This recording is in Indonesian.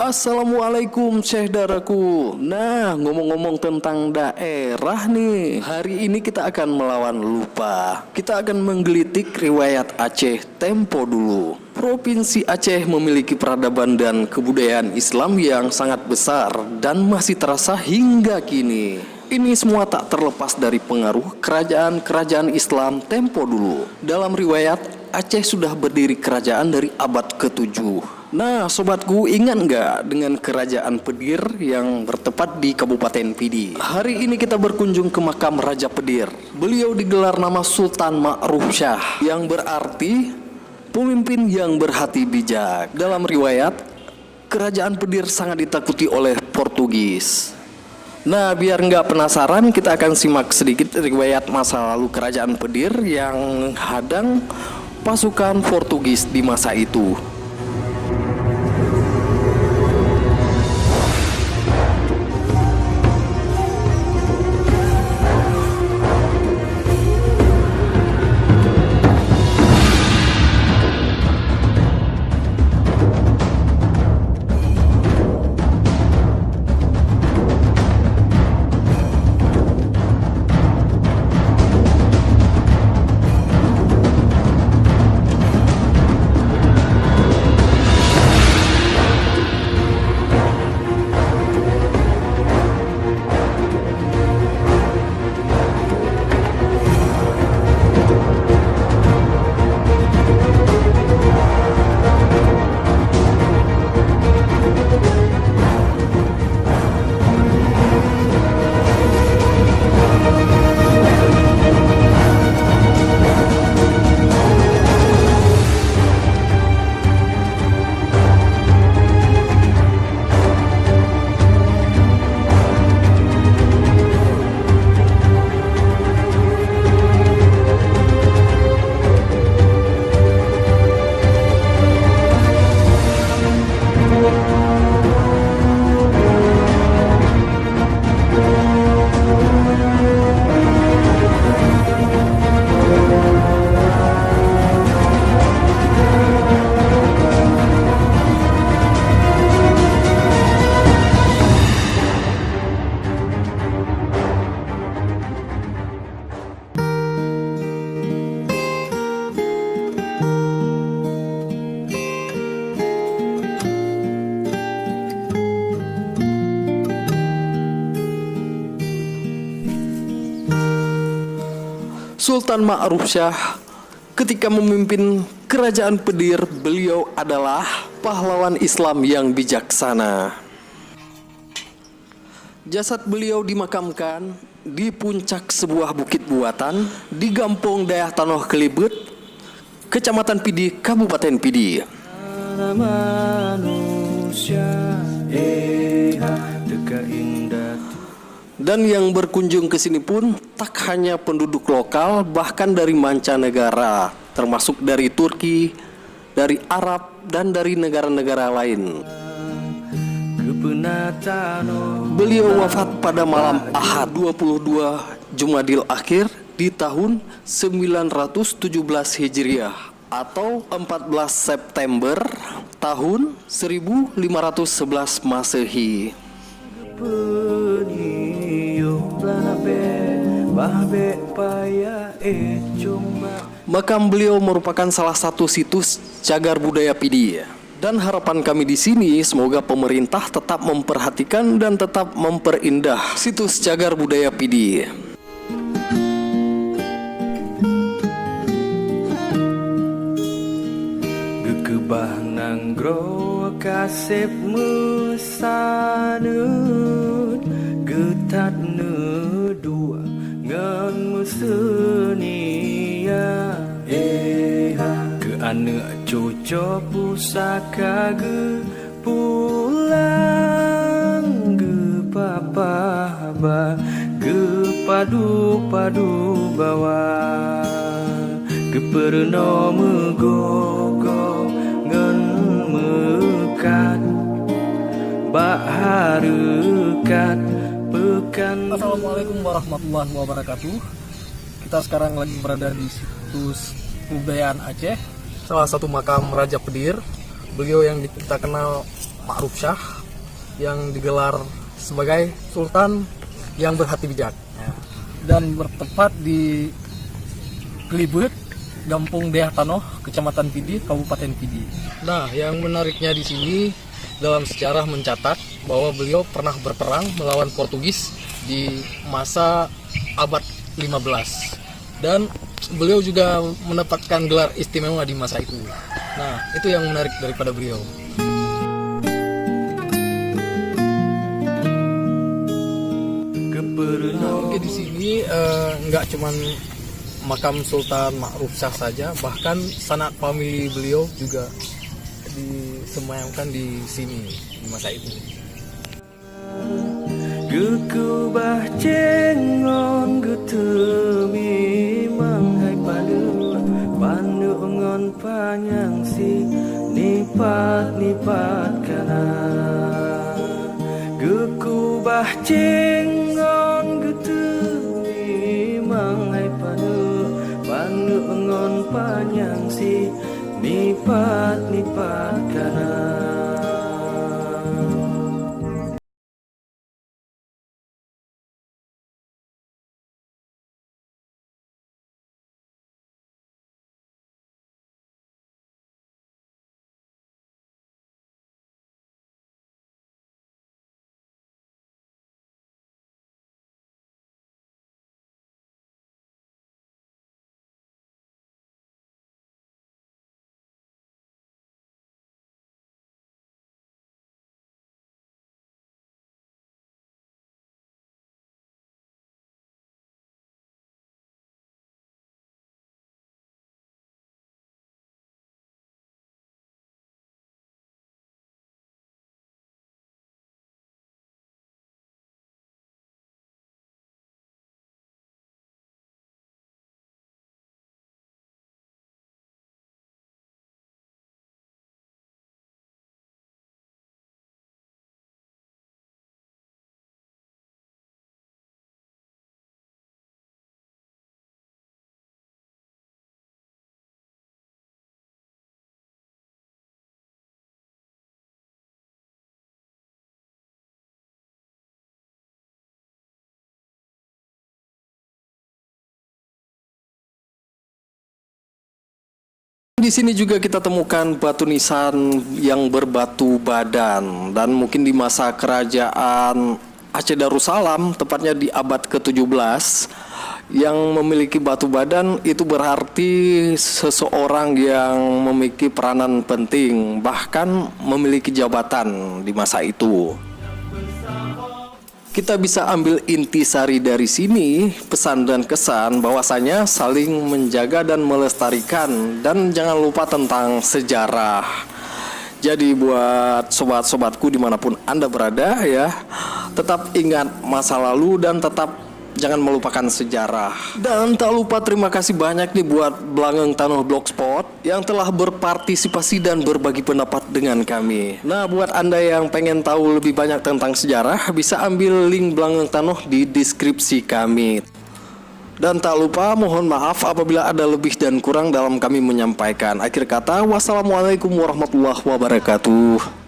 Assalamualaikum saudaraku. Nah, ngomong-ngomong tentang daerah nih, hari ini kita akan melawan lupa. Kita akan menggelitik riwayat Aceh tempo dulu. Provinsi Aceh memiliki peradaban dan kebudayaan Islam yang sangat besar dan masih terasa hingga kini. Ini semua tak terlepas dari pengaruh kerajaan-kerajaan Islam tempo dulu. Dalam riwayat, Aceh sudah berdiri kerajaan dari abad ke-7. Nah, sobatku, ingat nggak dengan kerajaan Pedir yang bertempat di Kabupaten Pidi? Hari ini kita berkunjung ke makam Raja Pedir. Beliau digelar nama Sultan Ma'ruf Shah, yang berarti pemimpin yang berhati bijak. Dalam riwayat, kerajaan Pedir sangat ditakuti oleh Portugis. Nah, biar nggak penasaran, kita akan simak sedikit riwayat masa lalu kerajaan Pedir yang hadang pasukan Portugis di masa itu. Sultan Ma'ruf Shah ketika memimpin kerajaan Pedir, beliau adalah pahlawan Islam yang bijaksana. Jasad beliau dimakamkan di puncak sebuah bukit buatan di Gampong Dayah Tanoh Kelibet, Kecamatan Pidi, Kabupaten Pidi. Dan yang berkunjung ke sini pun tak hanya penduduk lokal, bahkan dari mancanegara, termasuk dari Turki, dari Arab, dan dari negara-negara lain. Beliau wafat pada malam Ahad 22 Jumadil Akhir di tahun 917 Hijriah atau 14 September tahun 1511 Masehi. Makam beliau merupakan salah satu situs cagar budaya Pidi. Dan harapan kami di sini semoga pemerintah tetap memperhatikan dan tetap memperindah situs cagar budaya Pidi. Gekebah nanggro kasep mesanut getat nedua ngan mesenia ke anak cucok pusaka ge pulang ge papa ba ge padu bawa ge perno megogo ngan mekat bak harukat pekan. Assalamualaikum warahmatullahi wabarakatuh. Kita sekarang lagi berada di situs kebudayaan Aceh, salah satu makam Raja Pedir. Beliau yang kita kenal Ma'ruf Shah. yang digelar sebagai Sultan yang berhati bijak, dan bertempat di Kelibut, Gampung Deah Tanoh, Kecamatan Pidi, Kabupaten Pidi. Nah, yang menariknya di sini dalam sejarah mencatat bahwa beliau pernah berperang melawan Portugis di masa abad 15, dan beliau juga mendapatkan gelar istimewa di masa itu. Nah, itu yang menarik daripada beliau. Nah, mungkin di sini nggak cuman makam Sultan Ma'ruf Shah saja, bahkan sanak famili beliau juga disemayamkan di sini di masa itu. Gekubah cengon getemi manghai pandu ngon panyang si nipat kana. Gekubah cengon getemi manghai pandu ngon panyang si nipat kana. Di sini juga kita temukan batu nisan yang berbatu badan, dan mungkin di masa kerajaan Aceh Darussalam, tepatnya di abad ke-17, yang memiliki batu badan itu berarti seseorang yang memiliki peranan penting, bahkan memiliki jabatan di masa itu. Kita bisa ambil intisari dari sini, pesan dan kesan bahwasanya saling menjaga dan melestarikan, dan jangan lupa tentang sejarah. Jadi buat sobat-sobatku dimanapun Anda berada ya, tetap ingat masa lalu dan tetap jangan melupakan sejarah. Dan tak lupa terima kasih banyak nih buat Blangeng Tanoh Blogspot yang telah berpartisipasi dan berbagi pendapat dengan kami. Nah, buat Anda yang pengen tahu lebih banyak tentang sejarah, bisa ambil link Blangeng Tanoh di deskripsi kami. Dan tak lupa mohon maaf apabila ada lebih dan kurang dalam kami menyampaikan. Akhir kata, wassalamualaikum warahmatullahi wabarakatuh.